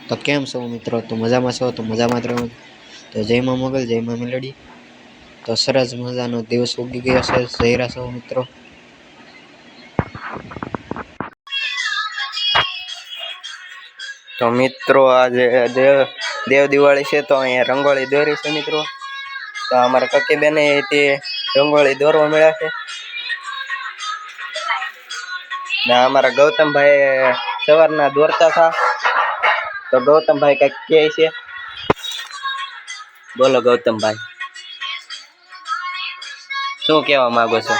તો કેમ છો મિત્રો? તો મજામાં છો? તો મજામાં જ રહો. તો જય માં મોગલ, જય માં મેલડી. તો સરસ મજાનો દિવસ ઉગી ગયો છે. જઈ રહ્યા છો મિત્રો. તો મિત્રો આજે દેવ દિવાળી છે, તો અહીંયા રંગોળી દોરી છે મિત્રો. તો અમારા કકી બેને તે રંગોળી દોરવા મળ્યા છે ને અમારા ગૌતમભાઈ સવારના દોરતા હતા. તો ગૌતમભાઈ કઈક કહે છે, બોલો ગૌતમભાઈ, શું કહેવા માંગો છો?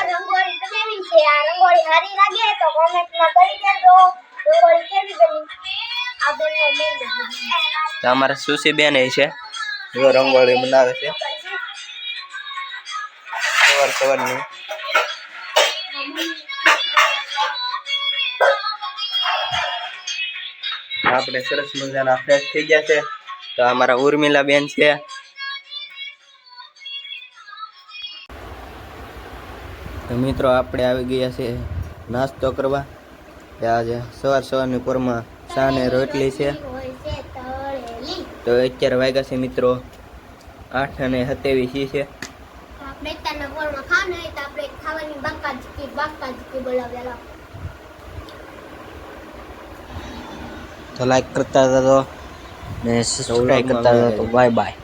અમારા સુશી બેન છે, જો રંગોળી બનાવે છે સવારની. આપણે સરસ મજાના ફ્રેશ થઈ ગયા છે. તો અમારા ઉર્મિલા બેન છે. તો મિત્રો આપણે આવી ગયા છે નાસ્તો કરવા. આજે સવારની પોરમાં ચા ને રોટલી છે. તો અત્યારે વાગ્યા છે મિત્રો 8:27 છે. તો લાઈક કરતા હતા તો ને સબસ્ક્રાઇબ કરતા હતા તો બાય બાય.